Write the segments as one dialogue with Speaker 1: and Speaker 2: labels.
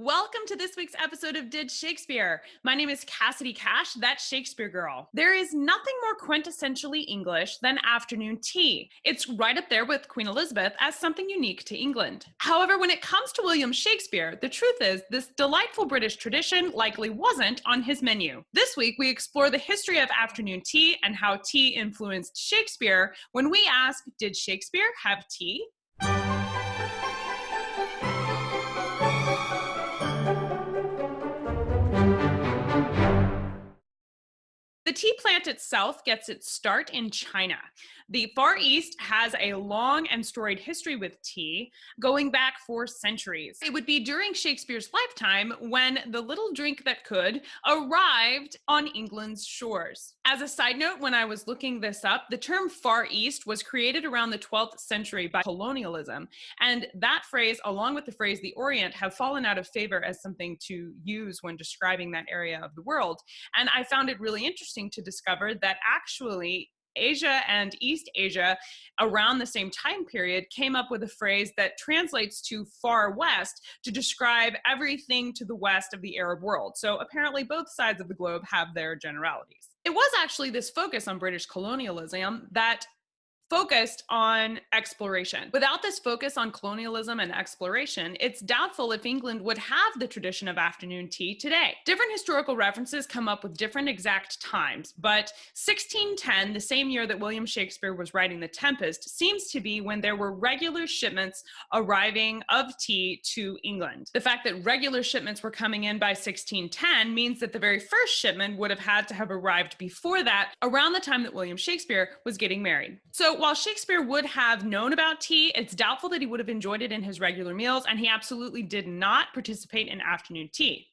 Speaker 1: Welcome to this week's episode of Did Shakespeare. My name is Cassidy Cash, that's Shakespeare girl. There is nothing more quintessentially English than afternoon tea. It's right up there with Queen Elizabeth as something unique to England. However, when it comes to William Shakespeare, the truth is this delightful British tradition likely wasn't on his menu. This week, we explore the history of afternoon tea and how tea influenced Shakespeare when we ask, did Shakespeare have tea? The tea plant itself gets its start in China. The Far East has a long and storied history with tea, going back for centuries. It would be during Shakespeare's lifetime when the little drink that could arrived on England's shores. As a side note, when I was looking this up, the term Far East was created around the 12th century by colonialism. And that phrase, along with the phrase the Orient, have fallen out of favor as something to use when describing that area of the world. And I found it really interesting to discover that actually Asia and East Asia around the same time period came up with a phrase that translates to far west to describe everything to the west of the Arab world. So apparently both sides of the globe have their generalities. It was actually this focus on British colonialism that focused on exploration. Without this focus on colonialism and exploration, it's doubtful if England would have the tradition of afternoon tea today. Different historical references come up with different exact times, but 1610, the same year that William Shakespeare was writing The Tempest, seems to be when there were regular shipments arriving of tea to England. The fact that regular shipments were coming in by 1610 means that the very first shipment would have had to have arrived before that, around the time that William Shakespeare was getting married. So while Shakespeare would have known about tea, it's doubtful that he would have enjoyed it in his regular meals, and he absolutely did not participate in afternoon tea.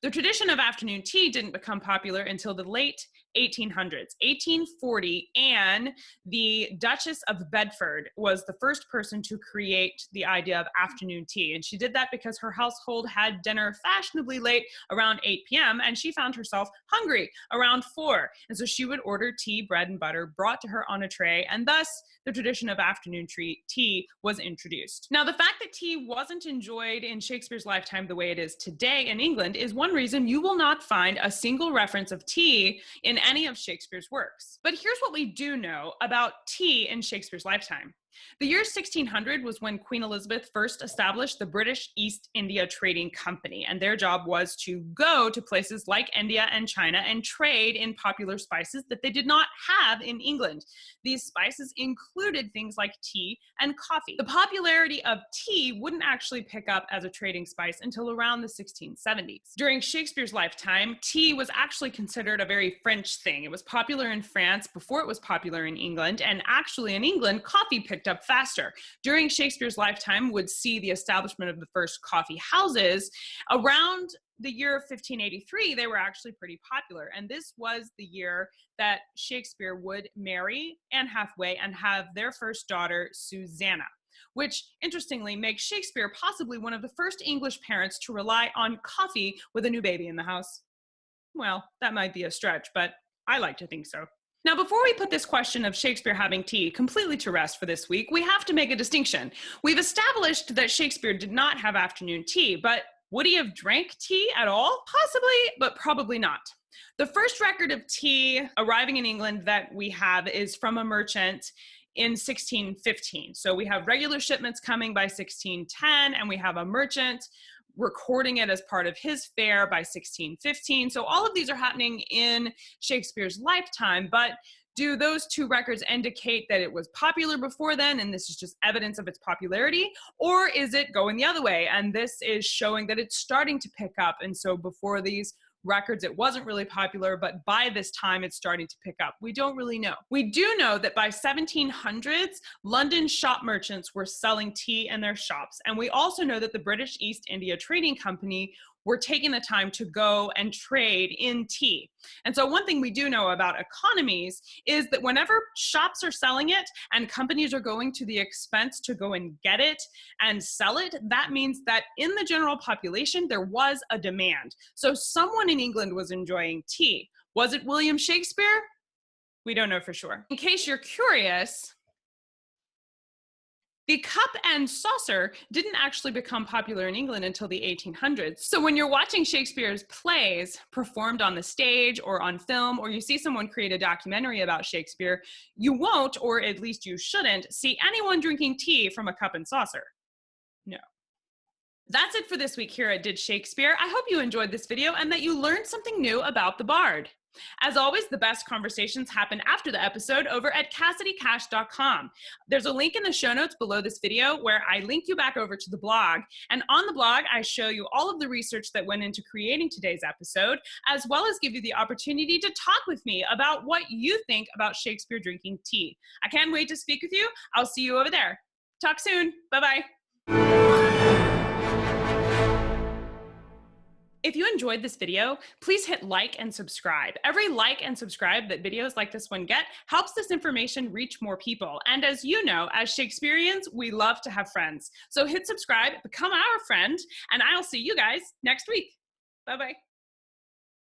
Speaker 1: The tradition of afternoon tea didn't become popular until the late 1800s. 1840, Anne, the Duchess of Bedford, was the first person to create the idea of afternoon tea. And she did that because her household had dinner fashionably late around 8 p.m. and she found herself hungry around 4. And so she would order tea, bread, and butter brought to her on a tray, and thus the tradition of afternoon tea was introduced. Now, the fact that tea wasn't enjoyed in Shakespeare's lifetime the way it is today in England is one reason you will not find a single reference of tea in any of Shakespeare's works. But here's what we do know about tea in Shakespeare's lifetime. The year 1600 was when Queen Elizabeth first established the British East India Trading Company, and their job was to go to places like India and China and trade in popular spices that they did not have in England. These spices included things like tea and coffee. The popularity of tea wouldn't actually pick up as a trading spice until around the 1670s. During Shakespeare's lifetime, tea was actually considered a very French thing. It was popular in France before it was popular in England, and actually in England, coffee picked up faster. During Shakespeare's lifetime would see the establishment of the first coffee houses. Around the year 1583, they were actually pretty popular. And this was the year that Shakespeare would marry Anne Hathaway and have their first daughter, Susanna, which interestingly makes Shakespeare possibly one of the first English parents to rely on coffee with a new baby in the house. Well, that might be a stretch, but I like to think so. Now, before we put this question of Shakespeare having tea completely to rest for this week, we have to make a distinction. We've established that Shakespeare did not have afternoon tea, but would he have drank tea at all? Possibly, but probably not. The first record of tea arriving in England that we have is from a merchant in 1615. So we have regular shipments coming by 1610, and we have a merchant recording it as part of his fare by 1615. So all of these are happening in Shakespeare's lifetime, but do those two records indicate that it was popular before then and this is just evidence of its popularity? Or is it going the other way and this is showing that it's starting to pick up, and so before these records it wasn't really popular, but by this time it's starting to pick up? We don't really know. We do know that by 1700s, London shop merchants were selling tea in their shops, and we also know that the British East India Trading Company were taking the time to go and trade in tea. And so one thing we do know about economies is that whenever shops are selling it and companies are going to the expense to go and get it and sell it, that means that in the general population, there was a demand. So someone in England was enjoying tea. Was it William Shakespeare? We don't know for sure. In case you're curious, The cup and saucer didn't actually become popular in England until the 1800s. So when you're watching Shakespeare's plays performed on the stage or on film, or you see someone create a documentary about Shakespeare, you won't, or at least you shouldn't, see anyone drinking tea from a cup and saucer. No. That's it for this week here at Did Shakespeare. I hope you enjoyed this video and that you learned something new about the Bard. As always, the best conversations happen after the episode over at CassidyCash.com. There's a link in the show notes below this video where I link you back over to the blog. And on the blog, I show you all of the research that went into creating today's episode, as well as give you the opportunity to talk with me about what you think about Shakespeare drinking tea. I can't wait to speak with you. I'll see you over there. Talk soon. Bye-bye. If you enjoyed this video, please hit like and subscribe. Every like and subscribe that videos like this one get helps this information reach more people. And as you know, as Shakespeareans, we love to have friends. So hit subscribe, become our friend, and I'll see you guys next week. Bye-bye.